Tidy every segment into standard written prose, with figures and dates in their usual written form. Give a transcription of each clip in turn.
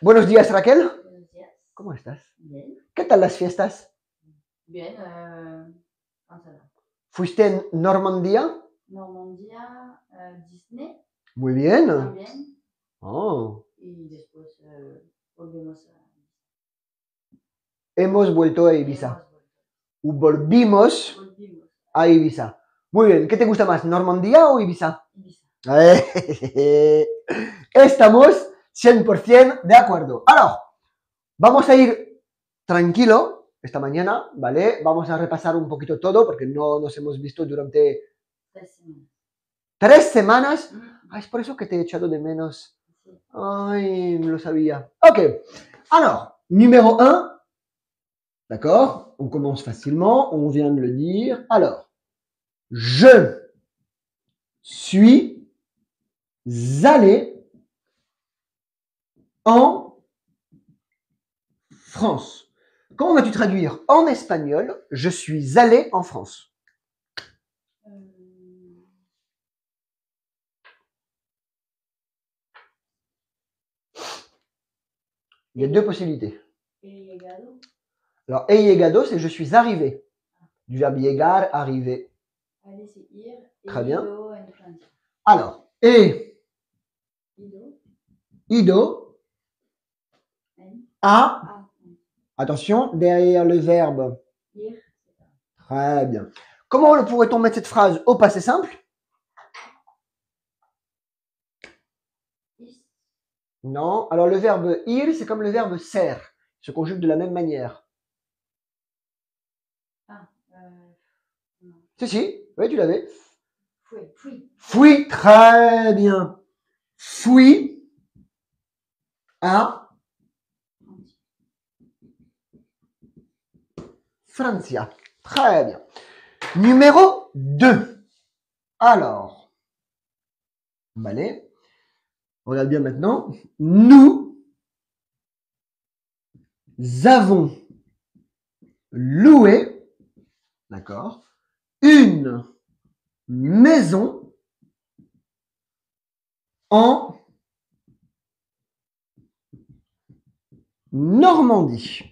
Buenos días, Raquel. Buenos días. ¿Cómo estás? Bien. ¿Qué tal las fiestas? Bien. Cancela. ¿Fuiste en Normandía? Normandía, Disney Muy bien. también. Oh. Y después volvimos a Hemos vuelto a Ibiza. hemos vuelto. Volvimos Volvimos a Ibiza. Muy bien. ¿Qué te gusta más, Normandía o Ibiza? a Ibiza. Estamos 100% de acuerdo. Ahora, vamos a ir tranquilo esta mañana, ¿vale? Vamos a repasar un poquito todo porque no nos hemos visto durante 3 semanas. 3 semanas. Mm, Ah, es por eso que te he echado de menos. sí. Ay, lo sabía. Ok. Alors, numéro 1. D'accord? On commence facilement. On vient de le dire. Alors, je suis allé en France. Comment vas-tu traduire en espagnol? Je suis allé en France. Il y a 2 possibilités. He llegado. Alors, he llegado, c'est je suis arrivé. Du verbe llegar, arriver. Aller, c'est ir. Très Et bien. ido en Francia. Alors, he Ido. ido En. a. Ah. Attention, derrière le verbe. Ir. Très bien. Comment pourrait-on mettre cette phrase au passé simple? Is. Non. Alors, le verbe ir, c'est comme le verbe ser. Il se conjugue de la même manière. Ah. Non. Si. Oui, tu l'avais. Fui. Fui. Fui. Très bien. Fui à Francia. Très bien. Numéro 2. Alors, allez, regarde bien maintenant. Nous avons loué, d'accord, une maison en Normandie.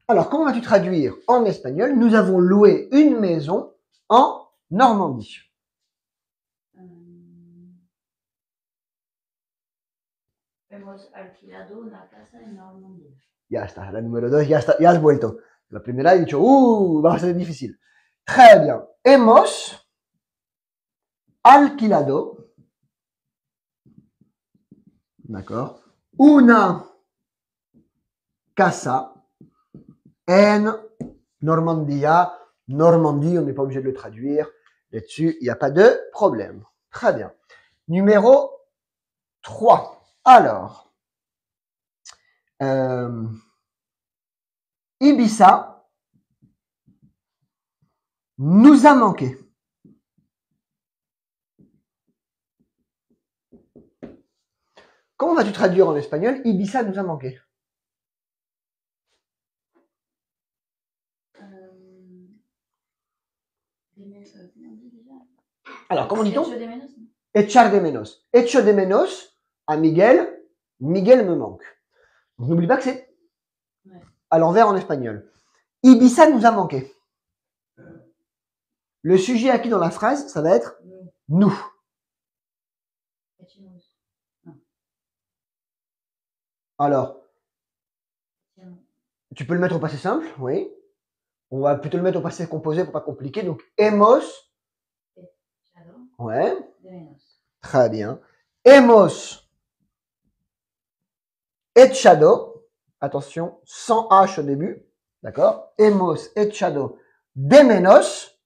Alors, comment vas-tu traduire en espagnol? Nous avons loué une maison en Normandie. Hemos alquilado una casa en Normandía. Ya está, la número 2, ya está, ya has vuelto. La primera he dicho, va a ser difícil. Très bien. Hemos alquilado, d'accord, una casa en Normandía. Normandie, on n'est pas obligé de le traduire. Là-dessus, il n'y a pas de problème. Très bien. Numéro 3. Alors, Ibiza nous a manqué. Comment vas-tu traduire en espagnol? Ibiza nous a manqué. Alors, comment dit-on? Echo de menos. Echar de menos. Echo de menos à Miguel. Miguel me manque. Donc, n'oublie pas que c'est à l'envers en espagnol. Ibiza nous a manqué. Le sujet acquis dans la phrase, ça va être nous. Alors, tu peux le mettre au passé simple, oui. On va plutôt le mettre au passé composé pour pas compliquer. Donc, hemos. Ouais. Très bien. Hemos echado. Attention, sans H au début. D'accord? Hemos echado de menos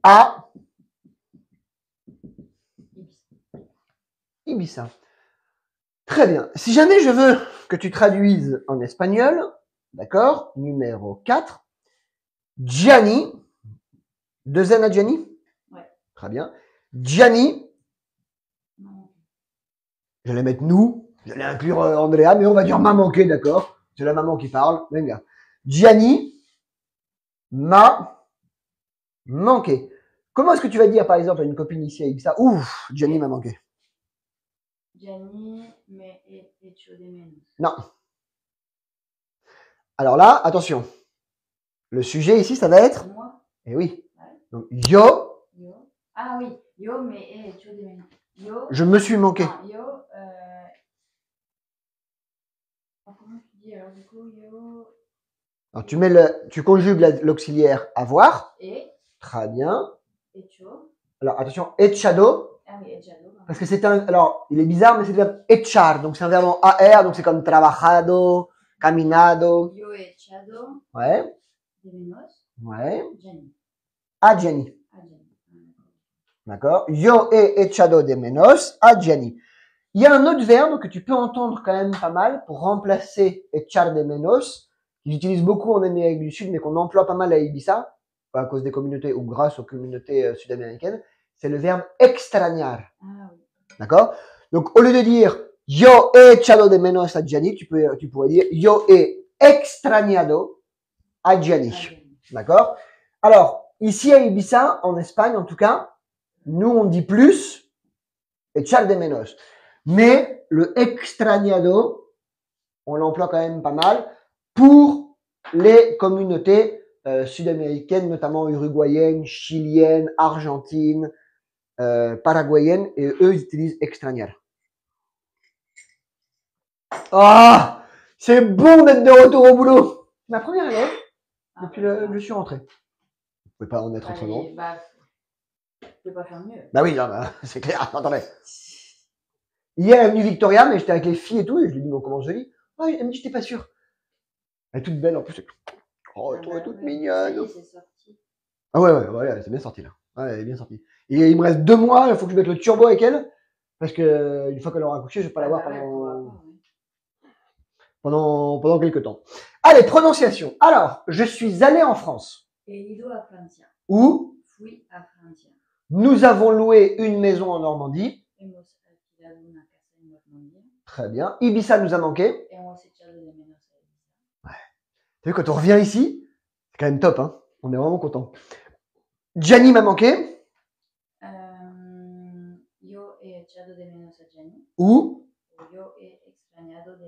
à Ibiza. Très bien. Si jamais je veux que tu traduises en espagnol, d'accord? Numéro 4. Gianni. 2 N à Gianni? Ouais. Très bien. Gianni. Non. J'allais mettre nous. J'allais inclure Andrea, mais on va dire m'a manqué, d'accord? C'est la maman qui parle. Venga. Gianni m'a manqué. Comment est-ce que tu vas dire, par exemple, à une copine ici à Ibiza, ouf, Gianni m'a manqué? Gianni me he hecho de menos. Non. Alors là, attention. Le sujet ici, ça va être... Moi, Eh oui. ouais. Donc, yo, Yo. Ah oui, yo me he hecho de menos. Yo. je me suis manqué. Ah, yo. Comment tu dis alors du coup, yo. Alors, tu conjugues l'auxiliaire avoir. Et. Très bien. Hecho. Alors, attention, echado. Ah oui, echado. Parce que c'est un... Alors, il est bizarre, mais c'est le verbe echar. Donc, c'est un verbe en AR. Donc, c'est comme trabajado, caminado. Yo he echado Ouais. de menos. Ouais. Gianni. A Gianni. Ah, Gianni. D'accord. Yo he echado de menos a Gianni. Il y a un autre verbe que tu peux entendre quand même pas mal pour remplacer echar de menos, qu'ils utilisent beaucoup en Amérique du Sud, mais qu'on emploie pas mal à Ibiza, à cause des communautés ou grâce aux communautés sud-américaines. C'est le verbe extrañar. Ah oui. D'accord? Donc, au lieu de dire yo he echado de menos a Gianni, tu pourrais dire yo he extrañado a Gianni. Ah, Gianni. D'accord? Alors, ici à Ibiza, en Espagne en tout cas, nous on dit plus echar de menos. Mais le extrañado, on l'emploie quand même pas mal pour les communautés sud-américaines, notamment uruguayennes, chiliennes, argentines, paraguayennes, et eux ils utilisent extrañar. Ah, c'est bon d'être de retour au boulot. Ma première élève, depuis je suis rentré. Vous pouvez pas en être autrement. Bah, je peux pas faire mieux. Bah oui, c'est clair. Attendez. Hier, elle est venue Victoria, mais j'étais avec les filles et tout, et je lui ai dit, bon, comment je lis? Ah, elle me dit, j'étais pas sûr. Elle est toute belle, en plus. Oh, elle est toute mignonne. C'est sorti. Ah ouais, c'est bien sorti, là. Ouais, elle est bien sortie. Et il me reste 2 mois, il faut que je mette le turbo avec elle, parce que une fois qu'elle aura accouché, je vais pas la voir pendant quelques temps. Allez, prononciation. Alors, je suis allé en France. He ido a Francia. Où? Fui a Francia. Nous avons loué une maison en Normandie. Hemos alquilado una casa en Normandía. Très bien. Ibiza nous a manqué. Hemos echado de menos a Ibiza. Ouais. T'as vu, quand on revient ici, c'est quand même top, hein. On est vraiment content. Gianni m'a manqué. Yo he echado de menos a Gianni. Où? Yo he extrañado a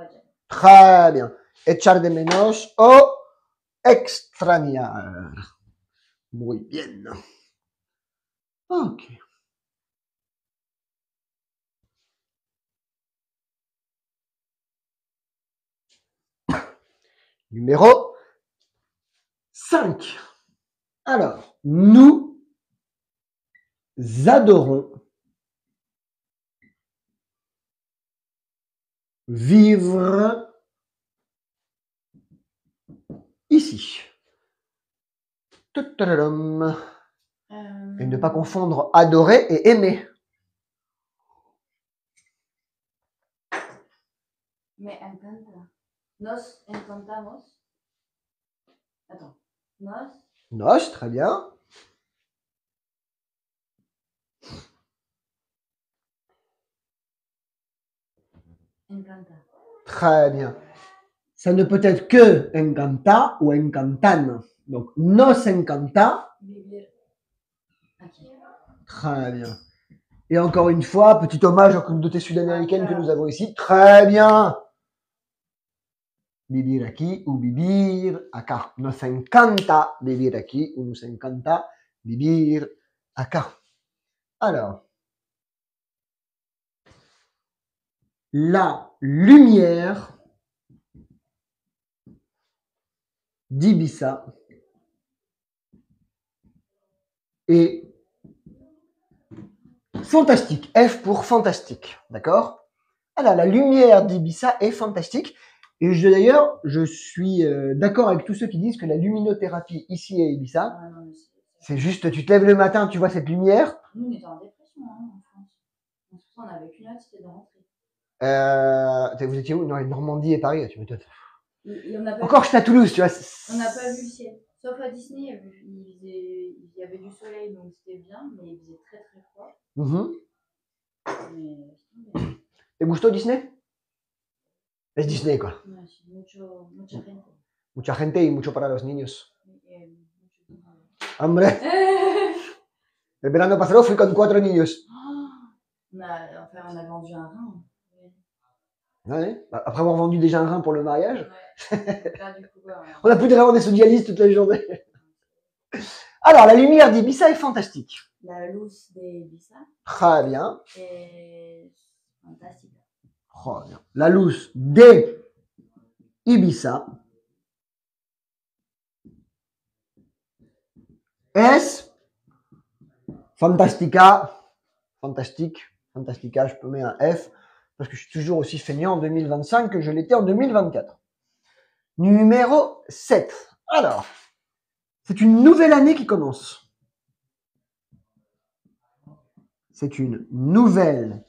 Gianni. Très bien. Echar de menos o extrañar. Muy bien. Ok. Numéro 5. Alors, nous adorons vivre ici. Et ne pas confondre adorer et aimer. Me encanta. Nos encantamos. Attends. Nos, très bien. Encanta. Très bien. Ça ne peut être que encanta ou encantan. Donc, nos encanta. Vivir aquí. Très bien. Et encore une fois, petit hommage aux communautés sud-américaines que nous avons ici. Très bien. Vivir aquí ou vivir acá. Nos encanta vivir aquí ou nos encanta vivir acá. Alors, la lumière d'Ibiza est fantastique. F pour fantastique. D'accord? Alors, la lumière d'Ibiza est fantastique. Et d'ailleurs, je suis d'accord avec tous ceux qui disent que la luminothérapie ici à Ibiza, c'est juste, tu te lèves le matin, tu vois cette lumière. Nous, on était en dépression en France. On avait qu'une hâte, c'était de rentrer. Vous étiez où? Non, Normandie et Paris, tu m'étonnes. Encore, j'étais à Toulouse, tu vois. On n'a pas vu le ciel. Sauf à Disney, il y avait du soleil, donc c'était bien, mais il faisait très très froid. ¿Te gustó Disney? Es Disney, quoi. Mucha gente. Mucha gente y mucho para los niños. Hombre, el verano pasado fui con 4 niños. On a vendu un rein. Ouais. Après avoir vendu déjà un rein pour le mariage, Ouais. Donc là, du coup, on n'a plus de vraiment des sous-dialyses toute la journée. Alors, la lumière d'Ibiza est fantastique. la luz de Ibiza Très bien. es fantástica. Très bien. La luz de Ibiza es fantastica. Fantastique. Fantastica, je peux mettre un F parce que je suis toujours aussi feignant en 2025 que je l'étais en 2024. Numéro 7. Alors, c'est une nouvelle année qui commence. C'est une nouvelle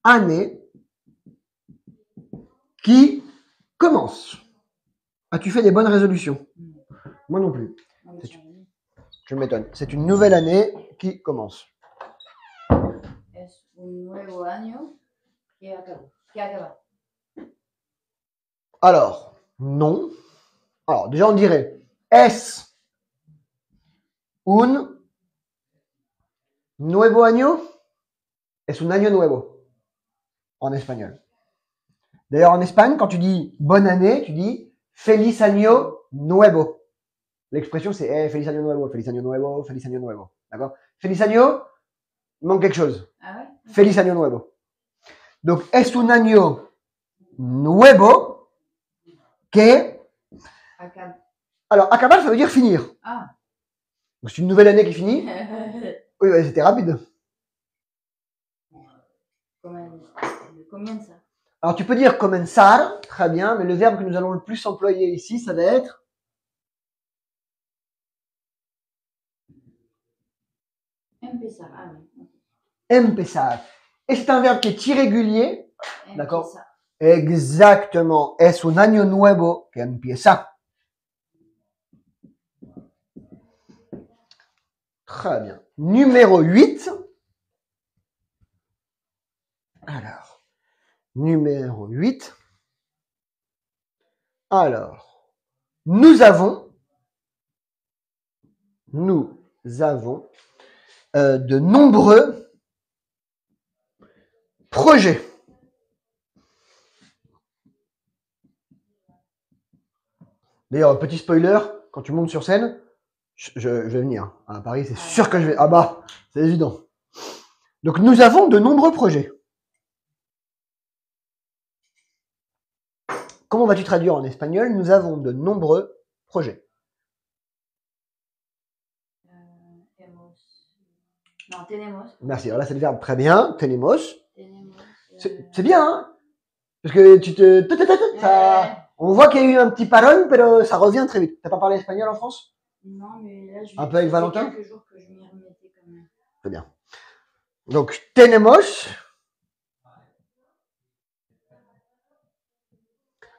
année qui commence. As-tu fait des bonnes résolutions? Moi non plus. Je m'étonne. C'est une nouvelle année qui commence. Es un nuevo año que acaba. Alors, non. Alors, déjà, on dirait es un nuevo año? Es un año nuevo en espagnol. D'ailleurs, en Espagne, quand tu dis bonne année, tu dis feliz año nuevo. L'expression, c'est feliz año nuevo, feliz año nuevo, feliz año nuevo. D'accord? Feliz año, il manque quelque chose. Ah ouais? Feliz año nuevo. Donc, es un año nuevo que. Acaba. Alors, acabar, ça veut dire finir. Ah. Donc, c'est une nouvelle année qui finit. Oui, ouais, c'était rapide. Comienza. Alors, tu peux dire comenzar, très bien, mais le verbe que nous allons le plus employer ici, ça va être Empezar. Ah oui. empezar. Et c'est un verbe qui est irrégulier. D'accord. Empieza. Exactement. Es un año nuevo que empieza. Très bien. Numéro 8. Alors, numéro 8. Alors, nous avons de nombreux projets. D'ailleurs, petit spoiler, quand tu montes sur scène, je vais venir. À Paris, c'est sûr que je vais. Ah bah, c'est évident. Donc, nous avons de nombreux projets. Comment vas-tu traduire en espagnol? Nous avons de nombreux projets. Non, tenemos. Merci. Alors là, c'est le verbe très bien. Tenemos. Tenemos. C'est bien, hein? Parce que tu te. Ça, on voit qu'il y a eu un petit parole, mais ça revient très vite. T'as pas parlé espagnol en France? Non, mais là, Un peu avec Valentin? quelques jours que je m'y remettais quand même. Très bien. Donc, tenemos.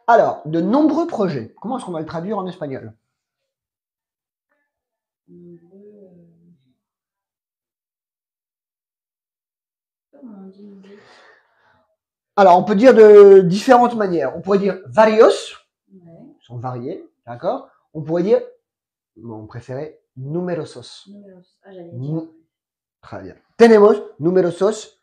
Alors, de nombreux projets. Comment est-ce qu'on va le traduire en espagnol? Comment on dit? Alors, on peut dire de différentes manières. On pourrait dire varios. Ouais. Ils sont variés, d'accord? On pourrait dire, mon préféré, numerosos. Numeros. Ah, j'allais dire. Très bien. Tenemos, numerosos,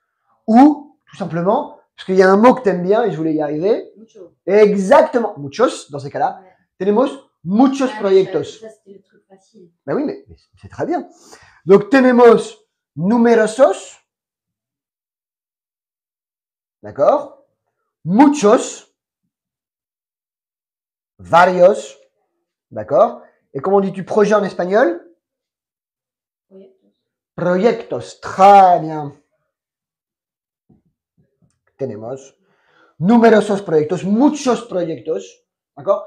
ou, tout simplement, parce qu'il y a un mot que t'aimes bien et je voulais y arriver. Mucho. Exactement. Muchos, dans ces cas-là. Ouais. Tenemos muchos proyectos. Ça, c'était le truc facile. Ben oui, mais c'est très bien. Donc, tenemos numerosos. D'accord? Muchos. Varios. D'accord? Et comment dis-tu projet en espagnol? Proyectos. Très bien. Tenemos numerosos proyectos, muchos proyectos. D'accord?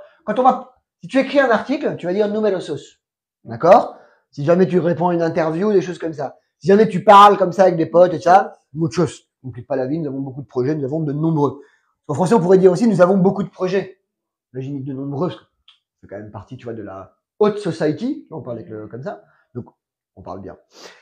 Si tu écris un article, tu vas dire numerosos. D'accord? Si jamais tu réponds à une interview, des choses comme ça. Si jamais tu parles comme ça avec des potes et ça, muchos. Ne complique pas la vie, nous avons beaucoup de projets, nous avons de nombreux. En français, on pourrait dire aussi, nous avons beaucoup de projets. Imagine de nombreux, parce que c'est quand même partie, tu vois, de la haute society. On parle comme ça. Donc, on parle bien.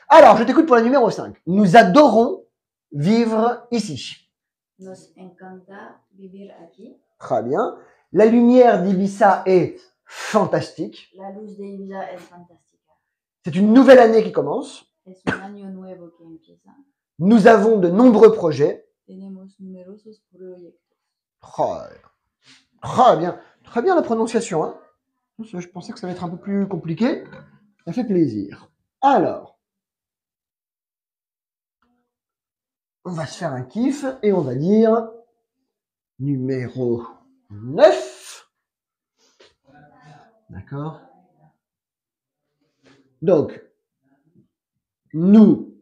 Alors, je t'écoute pour la numéro 5. Nous adorons vivre ici. Nos encanta vivir aquí. Très bien. La lumière d'Ibiza est fantastique. La luz de Ibiza es fantástica. C'est une nouvelle année qui commence. Es un año nuevo que empieza. Nous avons de nombreux projets. Tenemos numerosos proyectos. Très bien la prononciation. Hein. Je pensais que ça allait être un peu plus compliqué. Ça fait plaisir. Alors, on va se faire un kiff et on va dire numéro 9. D'accord? Donc, nous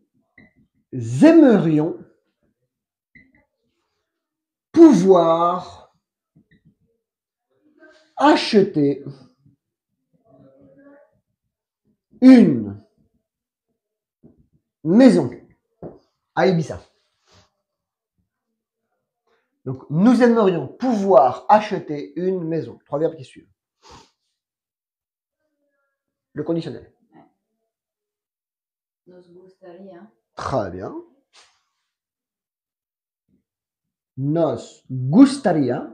aimerions pouvoir acheter une maison à Ibiza. Donc, nous aimerions pouvoir acheter une maison. 3 verbes qui suivent. Le conditionnel. Nos gustaría. Très bien. Nos gustaría.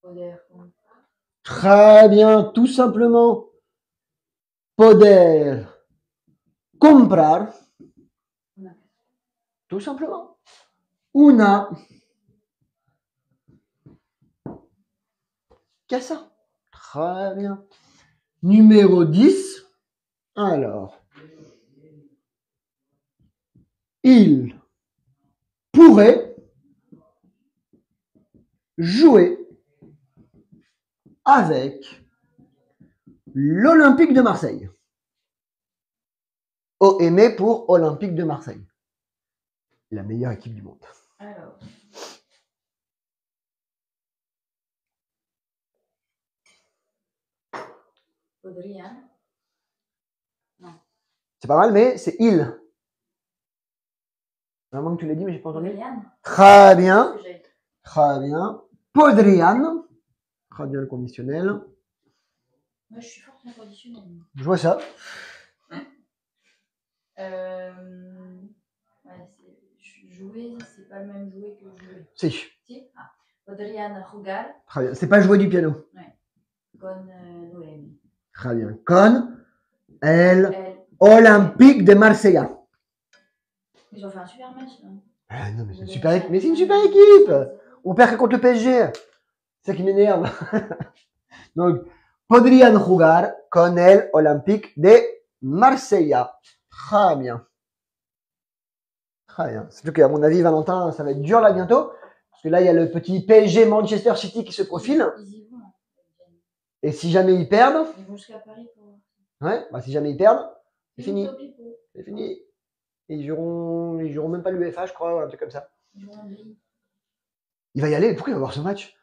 Poder. Très bien, tout simplement. Poder comprar. Una. Tout simplement. Una casa. Très bien. Numéro 10. Alors, il pourrait jouer avec l'Olympique de Marseille. OM pour Olympique de Marseille. La meilleure équipe du monde. Alors. Podría. Non. C'est pas mal, mais c'est il. Vraiment que tu l'as dit, mais j'ai pas entendu. Podrían. Très bien. C'est ce que j'ai dit. Très bien. Podrian. Très bien le conditionnel. Moi, je suis forte en conditionnel. Je vois ça. Ouais, jouer, c'est pas le même jouer que jouer. Si. Si? Ah. Podrían jugar Très bien. C'est pas jouer du piano. con Noémie. Très bien. Con el Elle. Olympique de Marseille. Ils ont fait un super match. Hein. Ah, non, mais c'est une super équipe. Mais c'est une super équipe. On perd que contre le PSG. C'est ça qui m'énerve. Donc, podrían jugar con el Olympique de Marsella. Très bien. Très bien. Surtout qu'à mon avis, Valentin, ça va être dur là bientôt. Parce que là, il y a le petit PSG Manchester City qui se profile. Ils y vont. Hein. Et si jamais ils perdent, Ils vont jusqu'à Paris pour. ouais, bah si jamais ils perdent, c'est fini. Pipo. C'est fini. Et ils joueront même pas l'UEFA, je crois, ou un truc comme ça. Ils vont en Ligue. Il va y aller. Pourquoi il va voir ce match?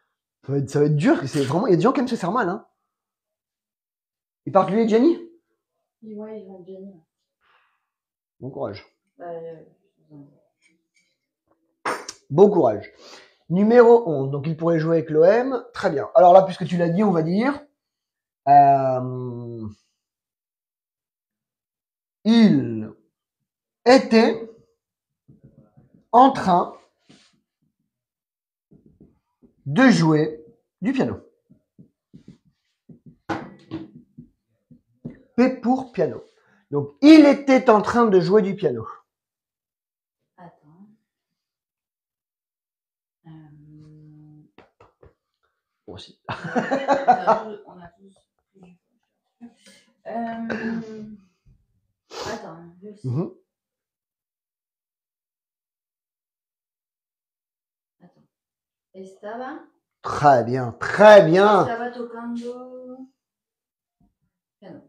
Ça va être dur. C'est vraiment, il y a des gens qui aiment se faire mal. Hein. Ils partent lui et Jenny. Ouais, ils vont bien. Bon courage. Bah, Bon courage. Numéro 11. Donc, il pourrait jouer avec l'OM. Très bien. Alors là, puisque tu l'as dit, on va dire. Il était en train de jouer du piano. P pour piano. Donc, il était en train de jouer du piano. attends. Moi aussi. On a tous. Attends, je sais. Attends. Estaba. Très bien, très bien. Estaba tocando. Piano.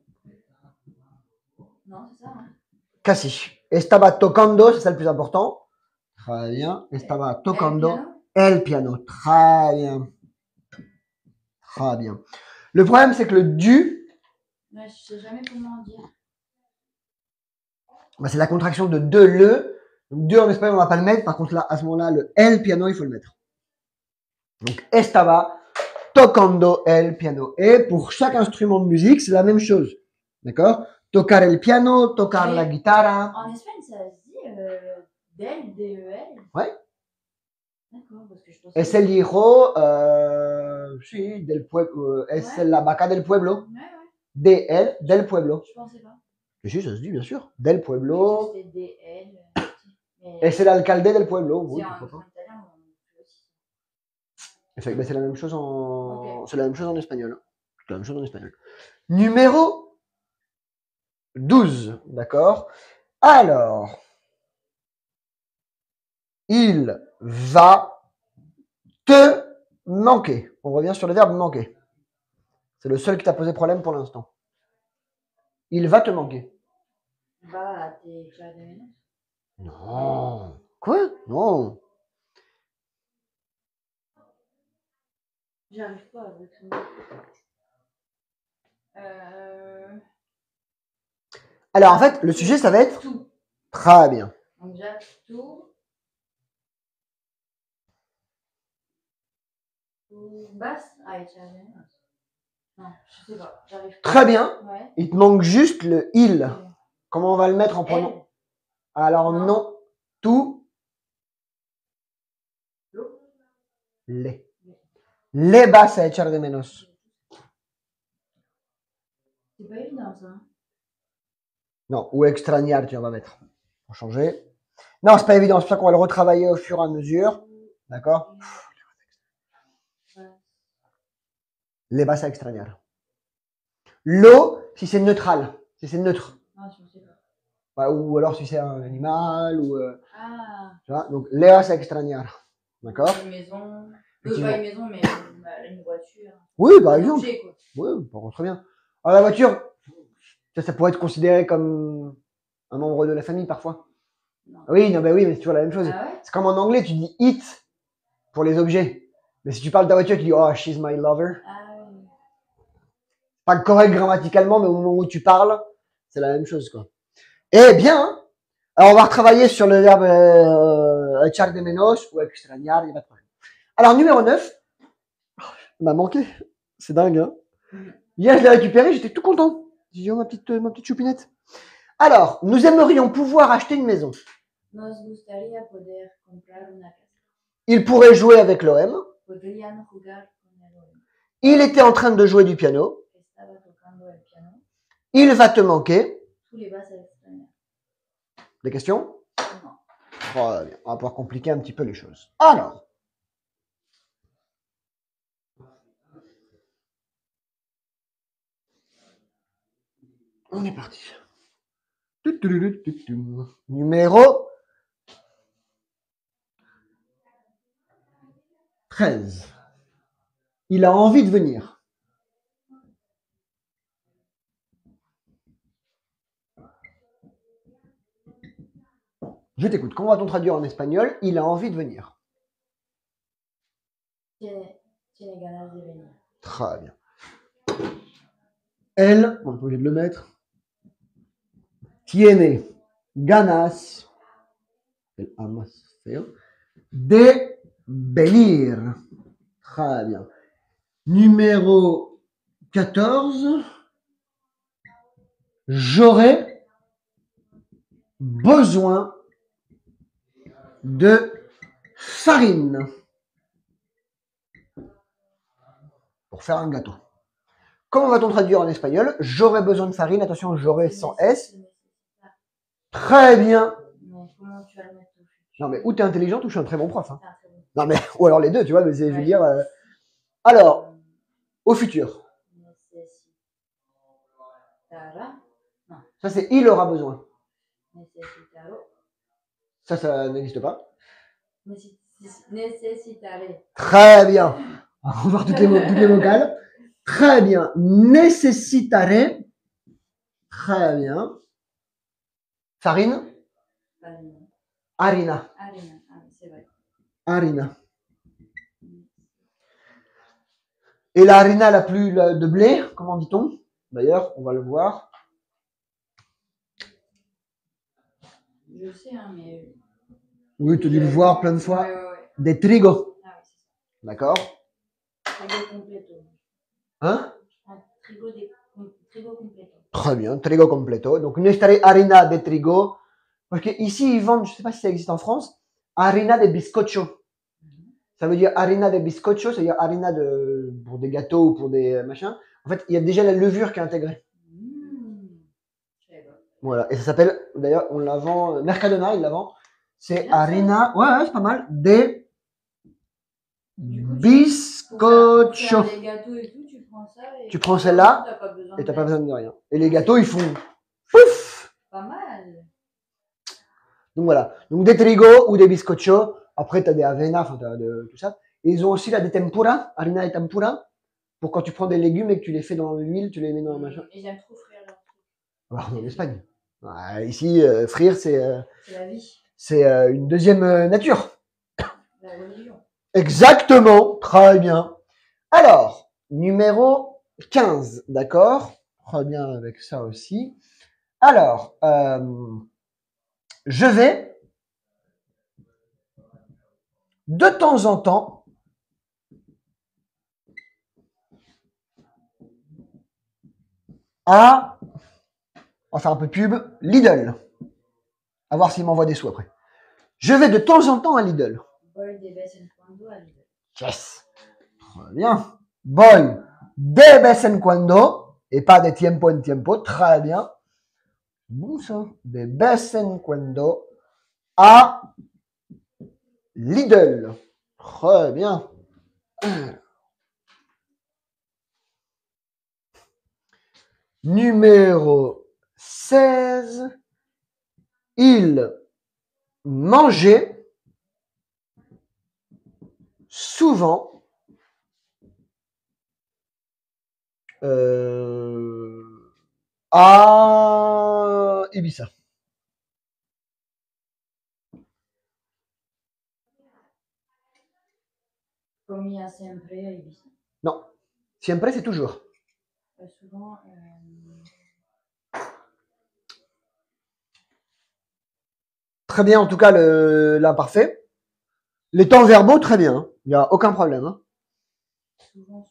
Non, c'est ça, hein? Casi. Estaba tocando, c'est ça le plus important. Très bien. Estaba tocando el piano. Très bien. Très bien. Le problème, c'est que le du. Ouais, je sais jamais comment dire. Bah, c'est la contraction de de le. Donc, de en espagnol, on va pas le mettre. Par contre, là, à ce moment-là, le el piano, il faut le mettre. Donc, estaba tocando el piano. Et pour chaque instrument de musique, c'est la même chose. D'accord? Tocar el piano, tocar la guitara. En Espagne, ça se dit del, D-E-L. Ouais. D'accord, parce que je pensais. Es el hijo, sí, del pueblo. Es la vaca del pueblo. Ouais, ouais. De él, del pueblo. Je pensais pas. Si, ça se dit, bien sûr. Del Pueblo. C'est DL. Et c'est l'alcalde del Pueblo. Oui, C'est pourquoi en pas. italien ou en aussi. C'est la même chose en. Ok. C'est la même chose en espagnol. C'est la même chose en espagnol. Numéro 12. D'accord. Alors. Il va te manquer. On revient sur le verbe manquer. C'est le seul qui t'a posé problème pour l'instant. Il va te manquer. Va à tes giardini. Non. Quoi? Non. J'arrive pas avec ce mot. Alors, en fait, le sujet, ça va être tout. Très bien. Donc, déjà, tout. Basse. Ah, giardini. Non, je sais pas. J'arrive pas. Très bien. Ouais. Il te manque juste le il. Comment on va le mettre en pronom? Elle. Alors, Non. non. Tout. L'eau. Les. Les vas a echar de menos. C'est pas évident, ça. Non, ou extrañar, tu vas mettre. Pour changer. Non, c'est pas évident. C'est pour ça qu'on va le retravailler au fur et à mesure. D'accord? Les vas a extrañar. L'eau, si c'est neutral. Si c'est neutre. Ah, je sais pas. Ouais, ou alors si c'est un animal. Ou, Ah. tu vois? Donc, les vas a extrañar. D'accord? Une maison. Effectivement. Pas une maison, mais une voiture. Oui, par Un exemple. objet, quoi. Oui, par contre, très bien. Alors, la voiture, ça pourrait être considéré comme un membre de la famille parfois. Non. Oui, non, mais oui, mais c'est toujours la même chose. Ah ouais? C'est comme en anglais, tu dis it pour les objets. Mais si tu parles de ta voiture, tu dis oh, she's my lover. Ah ouais. Pas correct grammaticalement, mais au moment où tu parles, c'est la même chose, quoi. Eh bien, alors on va retravailler sur le verbe echar de menos ou extrañar, il n'y a pas de problème. Alors, numéro 9, il m'a manqué. C'est dingue, hein. Hier, je l'ai récupéré, j'étais tout content. J'ai dit, oh, ma petite choupinette. Alors, nous aimerions pouvoir acheter une maison. Nos gustaría poder comprar una casa. Il pourrait jouer avec l'OM. Podrían jugar con el OM. Il était en train de jouer du piano. Estaba tocando el piano. Il va te manquer. Tú le vas a extrañar. Des questions? Non. Très bien. On va pouvoir compliquer un petit peu les choses. Alors. On est parti. Numéro 13. Il a envie de venir. Je t'écoute. Comment va-t-on traduire en espagnol? Il a envie de venir. Tiene ganas de venir. Très bien. Elle, on est obligé de le mettre. Tiene ganas. El amas feo. De venir. Très bien. Numéro 14. J'aurais besoin de farine pour faire un gâteau. Comment va-t-on traduire en espagnol? J'aurais besoin de farine. Attention, j'aurais sans S. Très bien. Mais comment tu vas le mettre au futur? Non, mais ou t'es intelligente ou je suis un très bon prof. Hein. Ah, très bon. Non, mais, ou alors les deux, tu vois, mais je veux dire. Alors, au futur. Necesitara. Non. Ça, c'est il aura besoin. Necesitaro. Ça n'existe pas. Necesitaré. Très bien. On va voir toutes les vocales. Très bien. Necesitaré. Très bien. Farine. Farine. Harina. Harina. Ah, c'est vrai. Harina. Et la harina la plus de blé, comment dit-on? D'ailleurs, on va le voir. Je sais, hein, mais. Oui, tu as dû le voir plein de fois. Ouais. Des trigo. Ah, oui, c'est ça. D'accord? Trigo completo. Hein? Trigo completo. Très bien, trigo completo. Donc, necesitaré harina de trigo. Parce que ici, ils vendent, je ne sais pas si ça existe en France, harina de bizcocho. Ça veut dire harina de bizcocho, c'est-à-dire harina pour des gâteaux ou pour des machins. En fait, il y a déjà la levure qui est intégrée. Voilà. Et ça s'appelle, d'ailleurs, on la vend, Mercadona, il la vend. C'est Bien, ça. harina, ouais, c'est pas mal, de Du coup, pour biscocho. faire des gâteaux et tout, tu prends ça et Tu prends celle-là t'as pas besoin et t'as de pas lait. besoin de rien. Et les gâteaux, ils font pouf. Pas mal. Donc voilà. Donc des trigo ou des biscochos. Après, t'as des avena, enfin, t'as de tout ça. Et ils ont aussi là des tempura, harina et tempura. Pour quand tu prends des légumes et que tu les fais dans l'huile, tu les mets dans le machin. Et j'aime trop frire leur truc. Alors, on est en Espagne. Ouais, ici, frire, C'est la vie, c'est une deuxième nature. la religion. Exactement. Très bien. Alors, numéro 15, d'accord? Très bien avec ça aussi. Alors, je vais de temps en temps à, on va faire un peu de pub, Lidl. À voir s'il m'envoie des sous après. Je vais de temps en temps à Lidl. Bol de vez en cuando à Lidl. Yes. Très bien. Voy de vez en cuando et pas de tiempo en tiempo. Très bien. Bon ça. De vez en cuando à Lidl. Très bien. Numéro 16. Il mangeait souvent à Ibiza. Comía siempre a Ibiza. Non. Siempre, c'est toujours. Souvent, Très bien, en tout cas, l'imparfait. Les temps verbaux, très bien. Hein. Il n'y a aucun problème. Hein. souvent.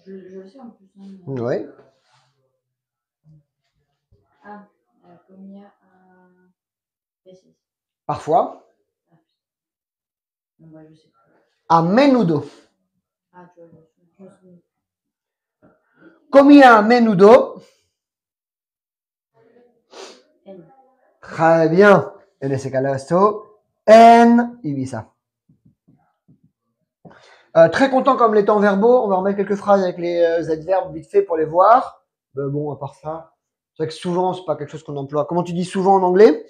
Je le sais en plus. Hein, mais... Ouais. Ah, comía a veces. Parfois. Ah, bon, bah, je sais pas. A menudo. Ah, tu vois, je me souviens. Comía a menudo. N. Très bien. En ese caso, en Ibiza. Très content comme les temps verbaux. On va remettre quelques phrases avec les adverbes vite fait pour les voir. Bon, à part ça, c'est vrai que souvent, c'est pas quelque chose qu'on emploie. Comment tu dis souvent en anglais?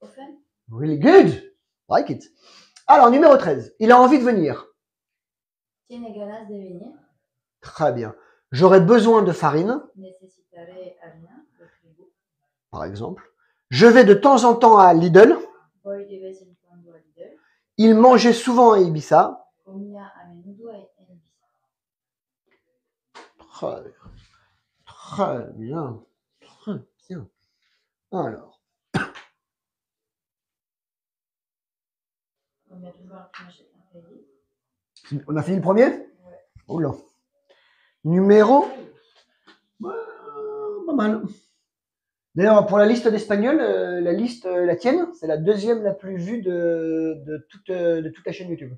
Often. Really good. Like it. Alors, numéro 13. Il a envie de venir. Tiene ganas de venir. Très bien. J'aurais besoin de farine, Necesitaré harina de trigo. par exemple. Je vais de temps en temps à Lidl. Voy de vez en cuando a Lidl. Il mangeait souvent à Ibiza. Comía a menudo en Ibiza. Très bien. Très bien. Alors. On a toujours un petit cahier. On a fini le premier? Ouais. Oula. Numéro. Pas mal. D'ailleurs, pour la liste d'Espagnol, la liste, la tienne, c'est la deuxième la plus vue de toute la chaîne YouTube.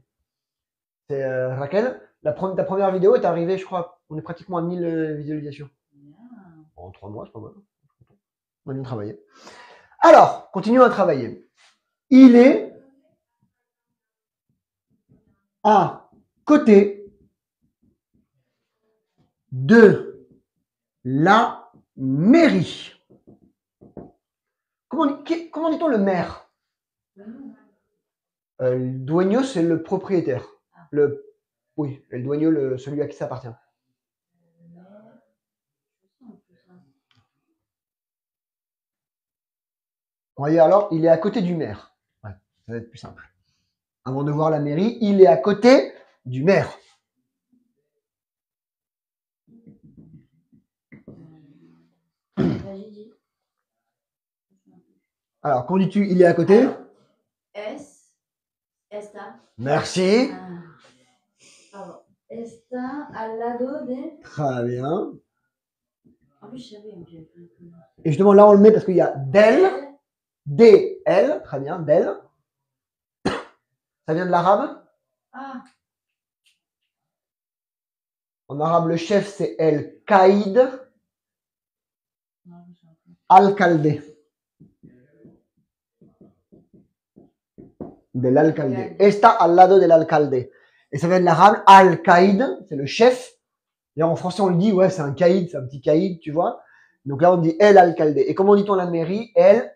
C'est Raquel. Ta première vidéo est arrivée, je crois, on est pratiquement à 1000 visualisations. Bien. En 3 mois, c'est pas mal. On a bien travaillé. Alors, continuons à travailler. Il est à côté de la mairie. Comment dit-on le maire? Le dueño, c'est le propriétaire. Oui, le dueño, celui à qui ça appartient. On va dire alors, il est à côté du maire. Ouais, ça va être plus simple. Avant de voir la mairie, il est à côté du maire. Alors, quand dis-tu il est à côté? Está. Merci. Pardon. Está al lado de. Très bien. En plus, je savais. Et justement, là, on le met parce qu'il y a del, D-L, très bien, del. Ça vient de l'arabe? Ah. En arabe, le chef, c'est El Caïd. Non, je sais pas. Alcalde. Del alcalde. Está al lado del alcalde. Et ça vient de l'arabe, Al-Qaïd, c'est le chef. Et en français, on le dit, ouais, c'est un caïd, c'est un petit caïd, tu vois. Donc là, on dit El alcalde. Et comment dit-on la mairie? El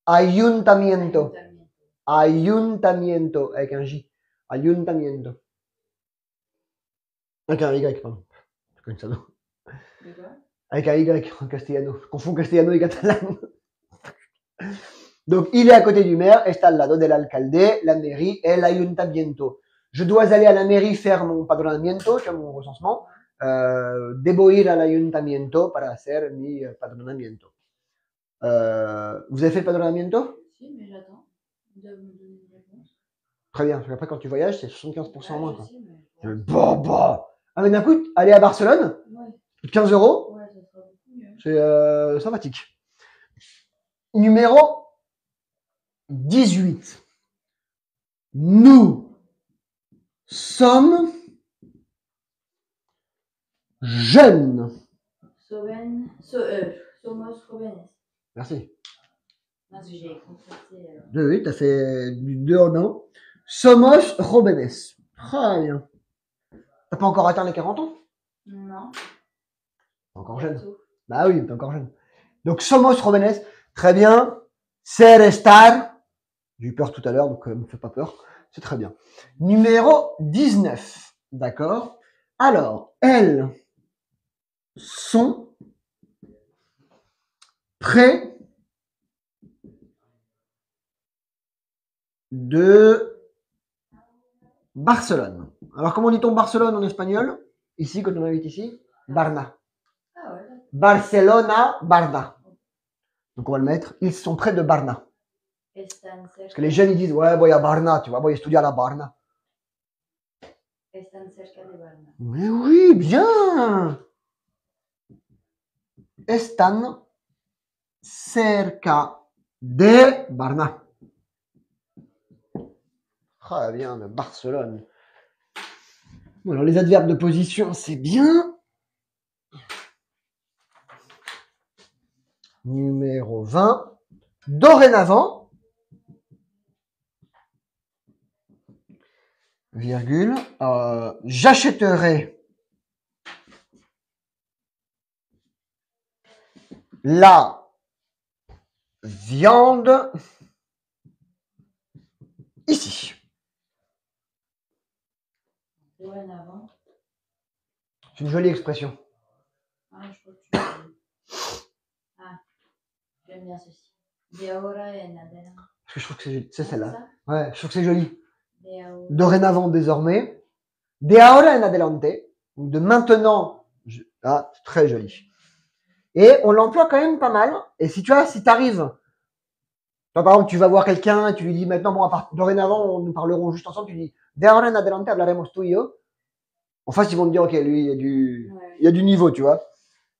ayuntamiento. Ayuntamiento, avec un J. Ayuntamiento. Avec un Y, pardon. C'est comme ça, non? De quoi? Avec un Y en castellano. Je confonds castellano et catalan. Donc, il est à côté du maire, está al lado del alcalde, la mairie, el ayuntamiento. Je dois aller à la mairie faire mon padronamiento, tu vois, mon recensement. Debo ir al ayuntamiento para hacer mi padronamiento. Vous avez fait le padronamiento? Si, mais j'attends. Vous devez me donner une réponse. Très bien, parce qu'après, quand tu voyages, c'est 75% moins. Je Quoi. sais, mais... Bah. Ah, mais d'un coup, aller à Barcelone, Ouais. 15 €, Ouais, ça sera beaucoup mieux. c'est sympathique. Numéro 18. Nous sommes jeunes. Somos jóvenes. Merci. Parce que j'ai contracté. Oui, tu as fait du 2 en 1. Somos jóvenes. Très bien. T'as pas encore atteint les 40 ans? Non. T'es encore jeune. Tout. Bah oui, t'es encore jeune. Donc, somos jóvenes. Très bien. Ser estar. J'ai eu peur tout à l'heure, donc me fais pas peur. C'est très bien. Numéro 19. D'accord. Alors, elles sont près de Barcelone. Alors, comment dit-on Barcelone en espagnol? Ici, quand on habite ici, Barna. Ah ouais. Barcelona, Barna. Donc, on va le mettre. Ils sont près de Barna. Parce que les jeunes, ils disent, ouais, voy a Barna, tu vois, voy a estudiar à la Barna. Están cerca de Barna. Mais oui, bien. Están cerca de Barna. Ah, bien, de Barcelone. Bon, alors les adverbes de position, c'est bien. Numéro 20. Dorénavant, virgule, j'achèterai la viande ici. Dorénavant. C'est une jolie expression. Ah, je crois que tu l'as dit. Ah, j'aime bien ceci. De ahora en adelante. Parce que je trouve que c'est celle-là. Ça? Ouais, je trouve que c'est joli. De ahora. Dorénavant, désormais. De ahora en adelante. Ou de maintenant. Ah, c'est très joli. Et on l'emploie quand même pas mal. Et si tu vois, si t'arrives, toi, par exemple, tu vas voir quelqu'un et tu lui dis maintenant, bon, dorénavant, nous parlerons juste ensemble, tu dis, de ahora en adelante hablaremos tú y yo. En face, ils vont te dire, ok, lui, il y a du niveau, tu vois.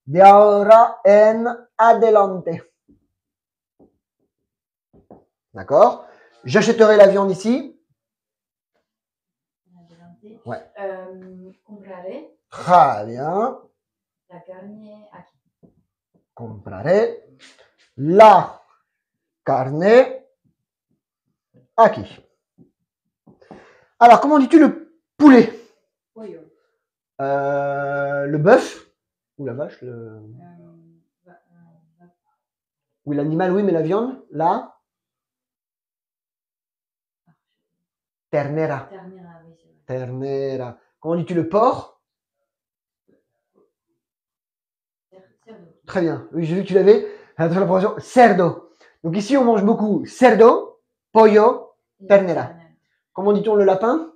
De ahora en adelante. D'accord? J'achèterai la viande ici. Adelante. Ouais. Compraré Très bien. la carne aquí. Compraré la carne aquí. Alors, comment dis-tu le poulet? Pollo. Le bœuf? Ou la vache? Oui, l'animal, oui, mais la viande? La ternera. Ternera, oui, c'est vrai. Ternera. Comment dis-tu le porc? Cerdo. Très bien. Oui, j'ai vu que tu l'avais. Attention à la prononciation. Cerdo. Donc ici, on mange beaucoup cerdo, pollo, ternera. Comment dit-on le lapin?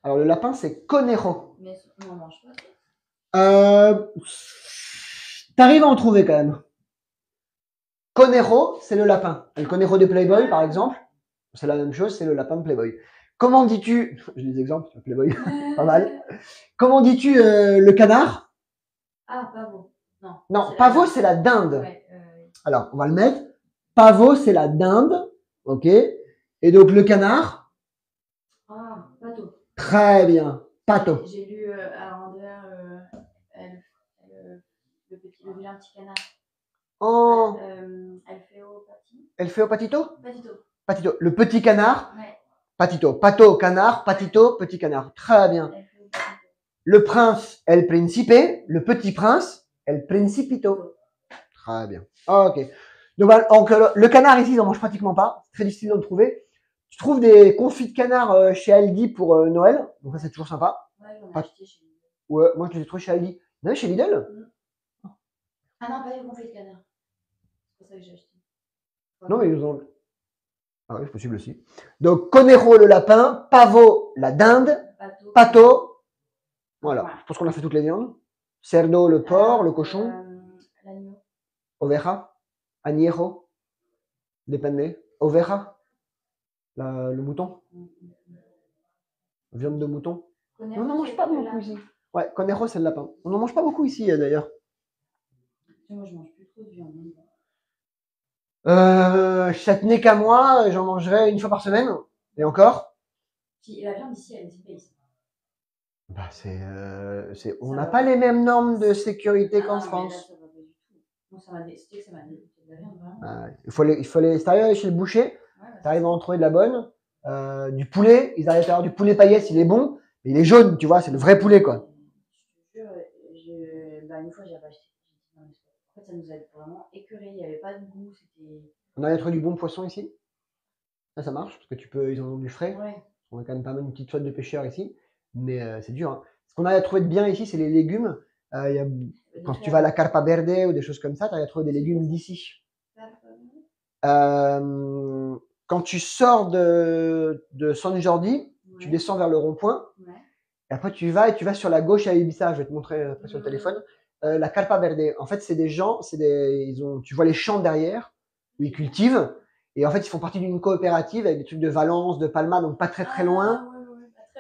Alors, le lapin, c'est conejo. Mais on n'en mange pas. T'arrives à en trouver quand même. Conejo, c'est le lapin. Le conejo de Playboy, par exemple, c'est la même chose, c'est le lapin de Playboy. Comment dis-tu, j'ai des exemples, Playboy, pas mal. Comment dis-tu le canard? Ah, pavot. Non. Non, pavot, c'est la dinde. Ouais, Alors, on va le mettre. Pavot, c'est la dinde. Ok. Et donc, le canard? Ah, pato. Très bien. Pato. J'ai lu à Andrea, le vilain petit canard. Oh, Elle fait au pati. elle fait au patito? Patito. Patito. Le petit canard. Ouais. Patito. Pato, canard. Patito, petit canard. Très bien. Elle fait au patito. Le prince, el principe. Le petit prince, el principito. Très bien. Ok. Donc, le canard ici, ils en mangent pratiquement pas. C'est très difficile d'en trouver. Tu trouves des confits de canard chez Aldi pour Noël. Donc ça, c'est toujours sympa. Ouais, j'en ai Pas- acheté chez Lidl. Ouais, moi, je les ai trouvés chez Aldi. Il y en a chez Lidl? Ah non, pas les confits de canard. C'est pour ça que j'ai acheté. Non, mais ils ont. Ah oui, c'est possible aussi. Donc, conejo, le lapin. Pavo, la dinde. Pato. Pato. Voilà. Ouais. Je pense qu'on a fait toutes les viandes. Cerdo, le porc, le cochon. L'agneau. Oveja. Añejo. Depende. Oveja. Le mouton. Viande de mouton. Conejo, On n'en mange c'est pas le beaucoup lapin. ici. Ouais, conejo, c'est le lapin. On n'en mange pas beaucoup ici, d'ailleurs. Moi, je mange plus trop de viande. Ça tenait qu'à moi, j'en mangerais une fois par semaine. Et encore. La viande ici, elle est space. Bah, on n'a pas les mêmes normes de sécurité qu'en France. Ça va pas du tout. Moi, ça m'a décidé que ça m'a dégoûté de la viande, vraiment. Il faut les extérieurs chez le boucher. Tu arrives à en trouver de la bonne. Du poulet, ils arrivent à avoir du poulet paillette, il est bon. Mais il est jaune, tu vois, c'est le vrai poulet, quoi. Je te jure, une fois, j'avais acheté. En fait, ça nous a vraiment écœuré. Il n'y avait pas de goût. C'était. On a trouvé du bon poisson ici. Ça marche, parce que ils en ont du frais. Ouais. On a quand même pas mal une petite flotte de pêcheurs ici. Mais c'est dur. Hein. Ce qu'on a trouvé de bien ici, c'est les légumes. Quand tu vas à la Carpa Verde ou des choses comme ça, tu as trouvé des légumes d'ici. Quand tu sors de San Jordi, tu descends vers le rond-point. Ouais. Et après, tu vas sur la gauche à Ibiza. Je vais te montrer après sur le téléphone. La Carpa Verde. En fait, c'est des gens, tu vois les champs derrière où ils cultivent. Et en fait, ils font partie d'une coopérative avec des trucs de Valence, de Palma, donc pas très très loin.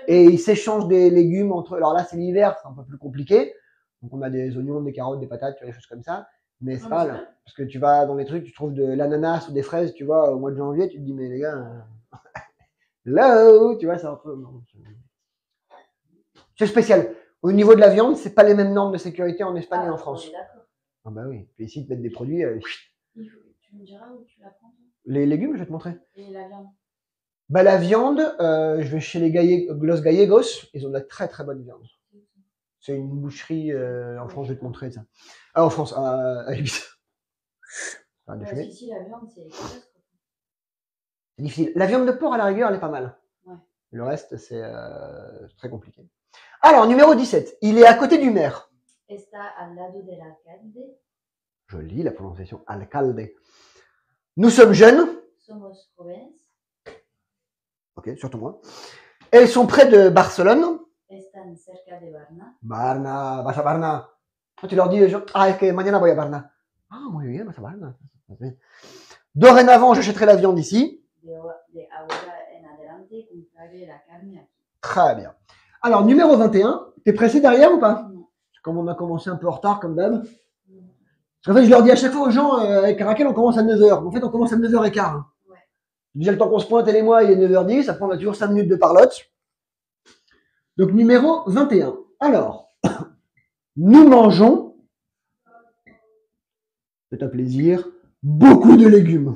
Et ils s'échangent des légumes entre eux. Alors là, c'est l'hiver, c'est un peu plus compliqué. Donc on a des oignons, des carottes, des patates, des choses comme ça. Mais c'est pas mal. Parce que tu vas dans les trucs, tu trouves de l'ananas ou des fraises, tu vois, au mois de janvier, tu te dis, mais les gars, hello, tu vois, c'est un peu. C'est spécial. Au niveau de la viande, c'est pas les mêmes normes de sécurité en Espagne et en France. Ah bah oui. Puis ici, ils te mettent des produits. Tu me diras où tu la prends, toi? Les légumes, je vais te montrer. Et la viande? Bah la viande, je vais chez les Los Gallegos. Ils ont de la très très bonne viande. C'est une boucherie en France, je vais te montrer ça. Ah, en France, à Ibiza. Parce qu'ici, la viande, c'est difficile. La viande de porc, à la rigueur, elle est pas mal. Ouais. Le reste, c'est très compliqué. Alors, numéro 17. Il est à côté du maire. Está al lado del alcalde. Je lis la prononciation alcalde. Nous sommes jeunes. Somos jóvenes. Ok, surtout moi. Elles sont près de Barcelone. Están cerca de Varna. Varna, vas a Varna. Tu leur dis, es que mañana voy a Varna. Ah, muy bien, vas a Varna. Dorénavant, j'achèterai la viande ici. De ahora en adelante, compraré la carne aquí. Très bien. Alors, numéro 21. T'es pressé derrière ou pas? Non. Comme on a commencé un peu en retard, comme d'hab. En fait, je leur dis à chaque fois aux gens, avec Raquel, on commence à 9h. En fait, on commence à 9h15. Ouais. Déjà, le temps qu'on se pointe, elle et moi, il est 9h10. Après, on a toujours 5 minutes de parlotte. Donc, numéro 21. Alors, nous mangeons, c'est un plaisir, beaucoup de légumes.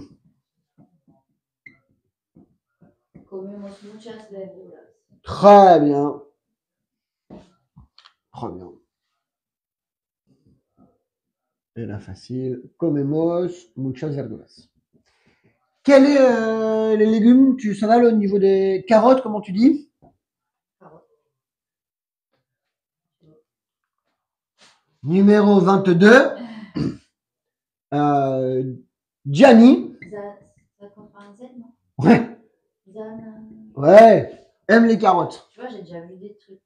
Comemos muchas verduras. Très bien. Très bien. Et là, facile. Comemos muchas verduras. Quels est les légumes? Ça va au niveau des carottes, comment tu dis? Carottes. Numéro 22. Gianni. Ça compte par un Z, non? Ouais. Zan. Ouais. Aime les carottes. Tu vois, j'ai déjà vu des trucs.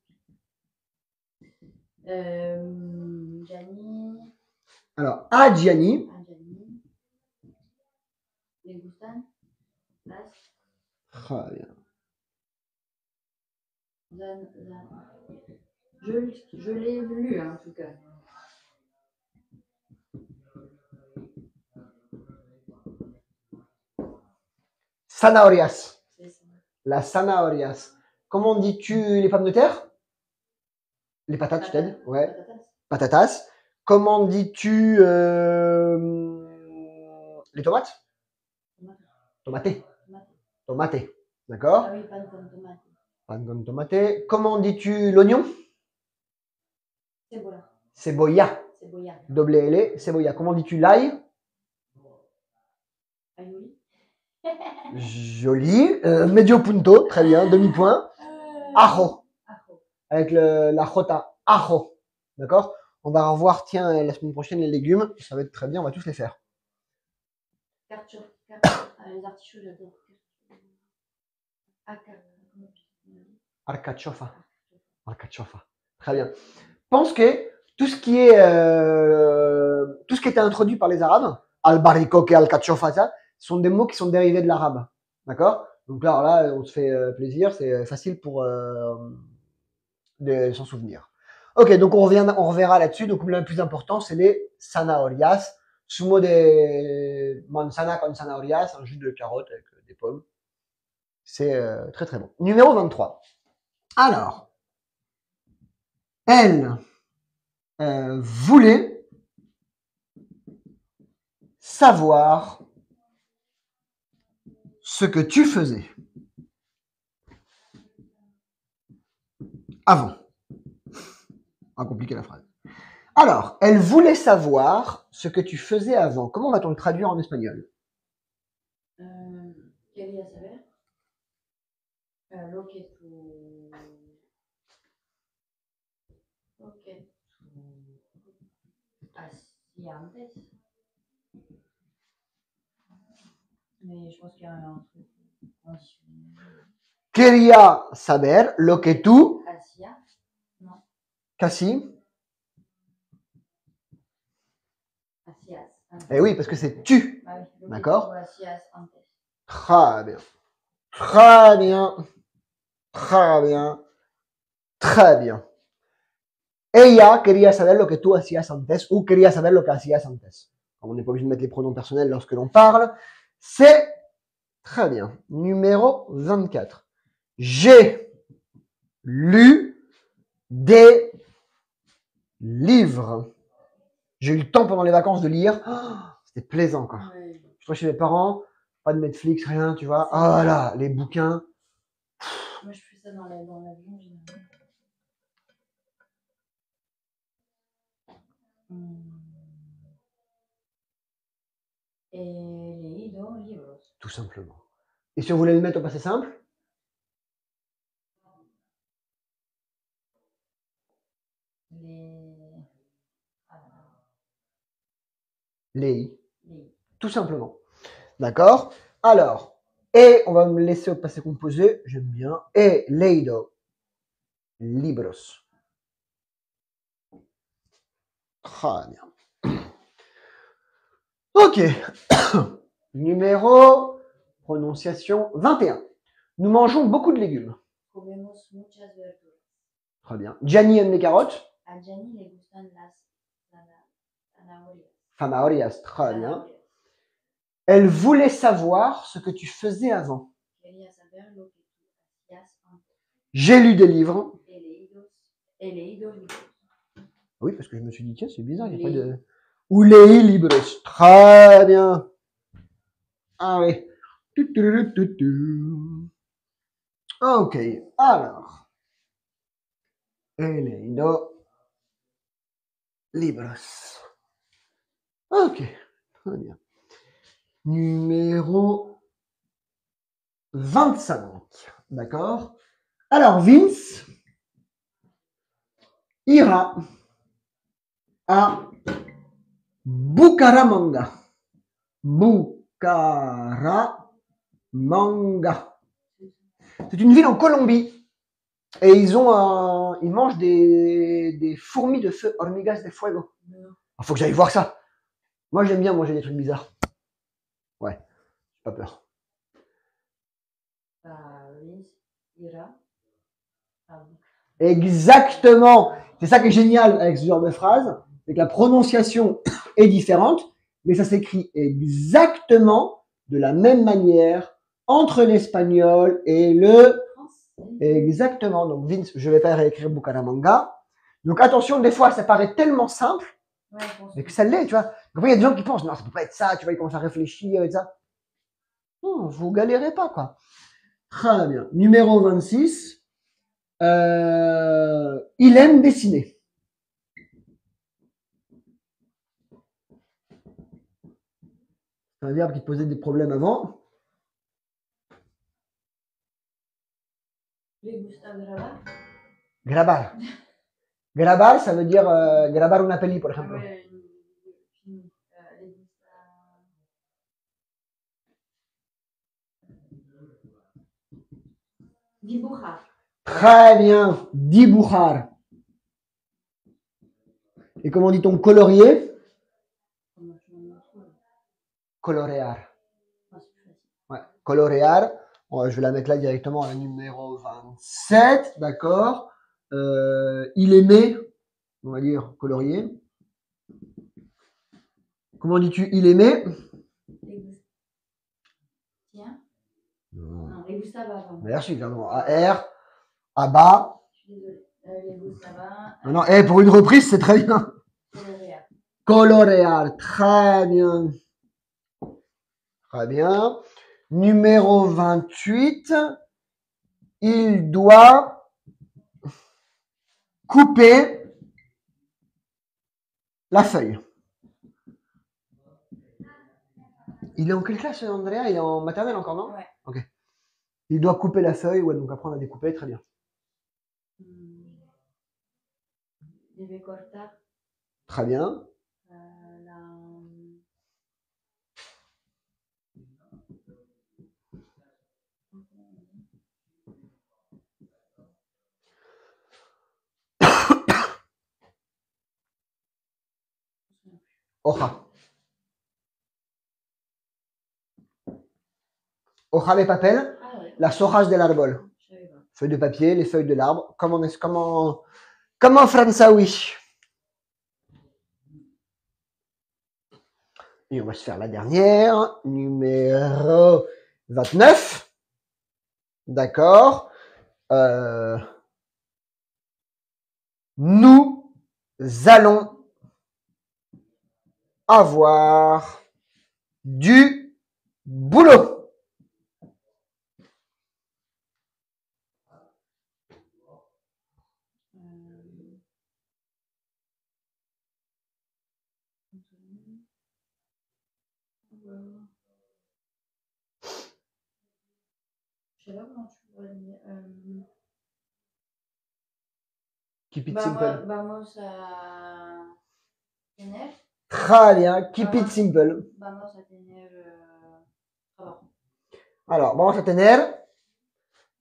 Gianni. Alors, à Gianni. Les gustan. Très bien. Je l'ai lu, hein, en tout cas. Zanahorias. La zanahorias. Comment dis-tu les pommes de terre? Les patates, je t'aide. Ouais. Patatas. Patatas. Comment dis-tu les tomates? Tomate. Tomaté. Tomate. Tomaté. D'accord? Ah oui, pan con tomate. Pan con tomaté. Comment dis-tu l'oignon? Cebolla. Cebolla. Cebolla. Double L, cebolla. Comment dis-tu l'ail? Aioli. Joli. Medio punto. Très bien. Demi-point. Ajo. Ajo. Avec la jota. Ajo. D'accord? On va revoir, tiens, la semaine prochaine, les légumes. Ça va être très bien. On va tous les faire. Carcho. Les artichauts, j'adore. Alcachofa. Alcachofa. Très bien. Pense que tout ce qui était introduit par les Arabes, albaricoque et alcachofa, ça, sont des mots qui sont dérivés de l'arabe. D'accord? Donc là, on se fait plaisir. C'est facile pour de s'en souvenir. Ok, donc on reverra là-dessus. Donc le plus important, c'est les zanahorias. Zumo de manzana con zanahorias, un jus de carotte avec des pommes. C'est très très bon. Numéro 23. Alors, elle voulait savoir ce que tu faisais avant. On va compliquer la phrase. Alors, elle voulait savoir ce que tu faisais avant. Comment va-t-on le traduire en espagnol? Quería saber lo que tú hacías antes. Mais je pense qu'il y a un truc. Quería saber lo que tú Hacías. Non. casi. Hacías. Eh oui, parce que c'est tu. Ah oui, D'accord. Hacías antes. Très bien. Très bien. Très bien. Très bien. Ella quería saber lo que tú hacías antes ou quería saber lo que hacías antes. On n'est pas obligé de mettre les pronoms personnels lorsque l'on parle. C'est très bien. Numéro 24. J'ai lu des livres. J'ai eu le temps pendant les vacances de lire. Oh, c'était plaisant, quoi. Oui. Je suis chez mes parents, pas de Netflix, rien, tu vois. Ah là, les bouquins. Moi, je fais ça dans l'avion, généralement. He leído libros. Tout simplement. Et si on voulait le mettre au passé simple? Les. Tout simplement. D'accord? Alors, et on va me laisser au passé composé, j'aime bien. He leído libros. Très bien. Ok. Numéro, prononciation 21. Nous mangeons beaucoup de légumes. Comemos muchas verduras. Très bien. Gianni aime les carottes. A Gianni le gustan las zanahorias. Zanahorias, très bien. Elle voulait savoir ce que tu faisais avant. Quería saber lo que tú hacías antes. J'ai lu des livres. He leído libros. Oui, parce que je me suis dit, tiens, c'est bizarre, il n'y a pas de... Ou les libres. Très bien. Ah oui. Ok, alors. He leído libros. Ok, très bien. Numéro 25. D'accord? Alors, Vince ira à Bucaramanga. Bucaramanga. C'est une ville en Colombie. Et ils mangent des fourmis de feu, hormigas de fuego. Il faut que j'aille voir ça. Moi, j'aime bien manger des trucs bizarres. Ouais, j'ai pas peur. Exactement. C'est ça qui est génial avec ce genre de phrase, c'est que la prononciation est différente, mais ça s'écrit exactement de la même manière entre l'espagnol et le Exactement. Donc, Vince, je vais pas réécrire Bucaramanga. Donc, attention, des fois, ça paraît tellement simple, Ouais, mais que ça l'est, tu vois. Donc, après, il y a des gens qui pensent, non, ça peut pas être ça, tu vois, ils commencent à réfléchir et ça. Non, vous galérez pas, quoi. Très bien. Numéro 26. Il aime dessiner. C'est un verbe qui te posait des problèmes avant. Les Gustave Grabar. Grabar. Grabar, ça veut dire grabar una peli, por ejemplo. Ouais, les Gustave. Dibujar. Très bien. Dibujar. Et comment dit-on colorier? Comment tu m'en trouves? Colorear. Ah, c'est plus facile. Ouais, colorear. Bon, je vais la mettre là directement à la numéro 27. D'accord. Il aimait, on va dire, colorier. Comment dis-tu il aimait? Les Gustave. Tiens. Non, les Gustave avant. Merci, pardon. AR, ABA. Je suis désolée. Les Gustave. Non, non, pour une reprise, c'est très bien. Colorear. Colorear, très bien. Très bien. Numéro 28. Il doit couper la feuille. Il est en quelle classe, Andrea? Il est en maternelle encore, non? Ouais. Ok. Il doit couper la feuille, ouais, donc apprendre à découper, très bien. Debe cortar Très bien. la. Hoja. Hoja de papel, Ah ouais. las hojas del árbol. Je savais pas. Feuilles de papier, les feuilles de l'arbre. Comment François? Et on va se faire la dernière, numéro 29. D'accord. Nous allons avoir du boulot. Je sais pas comment tu pourrais dire. Keep it simple. Vamos a tener. Très bien. Keep it simple. Vamos a tener trabajo. Alors, vamos a tener.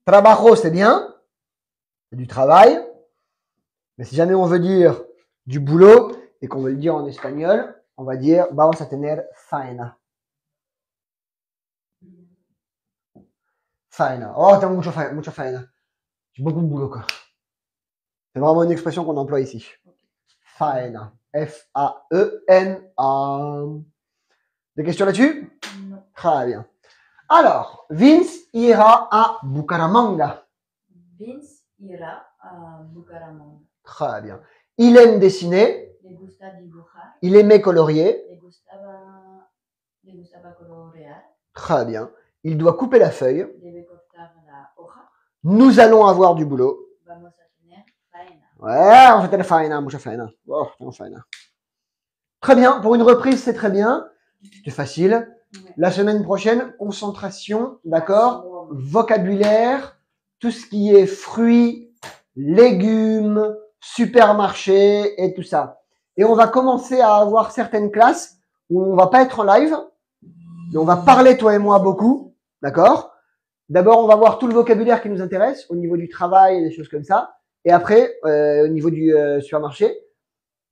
Trabajo, c'est bien. C'est du travail. Mais si jamais on veut dire du boulot et qu'on veut le dire en espagnol, on va dire vamos a tener faena. Faena. Oh, t'as mucho faena. J'ai beaucoup de boulot, quoi. C'est vraiment une expression qu'on emploie ici. Faena. F-A-E-N-A. Des questions là-dessus? Non. Très bien. Alors, Vince ira à Bucaramanga. Vince ira a Bucaramanga. Très bien. Il aime dessiner. Le gusta dibujar. Il aimait colorier. Le gustaba colorear. Très bien. Il doit couper la feuille. Debe cortar la hoja. Nous allons avoir du boulot. Vamos a tener faena. Ouais, on fait la faena, mucha faena. Oh, faena. Très bien. Pour une reprise, c'est très bien. C'était facile. Ouais. La semaine prochaine, concentration, d'accord? Vocabulaire, tout ce qui est fruits, légumes, supermarché et tout ça. Et on va commencer à avoir certaines classes où on va pas être en live, mais on va parler toi et moi beaucoup, d'accord? D'abord, on va voir tout le vocabulaire qui nous intéresse au niveau du travail et des choses comme ça. Et après, au niveau du supermarché.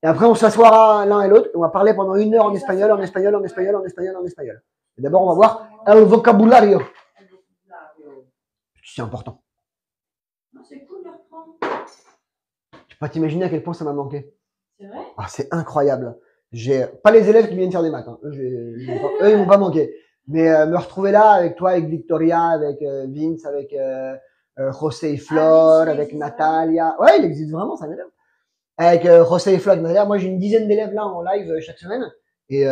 Et après, on s'assoira l'un et l'autre et on va parler pendant 1 heure en espagnol, en espagnol, en espagnol, en espagnol, en espagnol. Et d'abord, on va voir el vocabulario. C'est important. C'est cool de reprendre. Tu peux pas t'imaginer à quel point ça m'a manqué. C'est vrai? Ah, c'est incroyable. J'ai pas les élèves qui viennent faire des maths. Hein. Eux, ils m'ont pas manqué. Mais me retrouver là avec toi, avec Victoria, avec Vince, avec José et Flor, il avec existe Natalia. Ouais, il existe vraiment, ça m'énerve. Avec José et Flor, avec Natalia. Moi, j'ai une dizaine d'élèves là en live chaque semaine. Et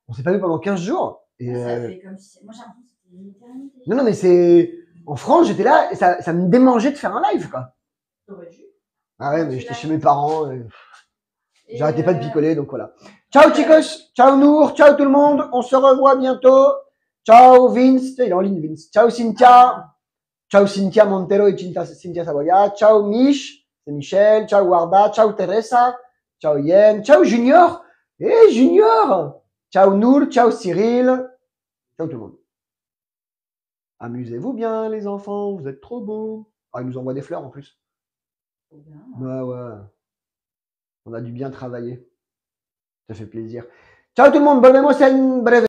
on s'est pas vu pendant 15 jours. Et, Ça fait comme si. Moi, j'ai l'impression que c'était une éternité. non, mais c'est... En France, j'étais là, et ça me démangeait de faire un live, quoi. T'aurais dû. Ah ouais, mais j'étais chez mes parents. Et J'arrêtais pas de picoler, donc voilà. Ciao, chicos. Ciao, Nour. Ciao, tout le monde. On se revoit bientôt. Ciao, Vince. Il est en ligne, Vince. Ciao, Cynthia. Ciao, Cynthia Montero et Cynthia Savoya. Ciao, Mich. C'est Michel. Ciao, Warda. Ciao, Teresa. Ciao, Yen. Ciao, Junior. Junior. Ciao, Nour. Ciao, Cyril. Ciao, tout le monde. Amusez-vous bien, les enfants. Vous êtes trop beaux. Ah, ils nous envoient des fleurs en plus. Ouais, ouais. On a dû bien travailler. Ça fait plaisir. Ciao tout le monde, volvemos en breve.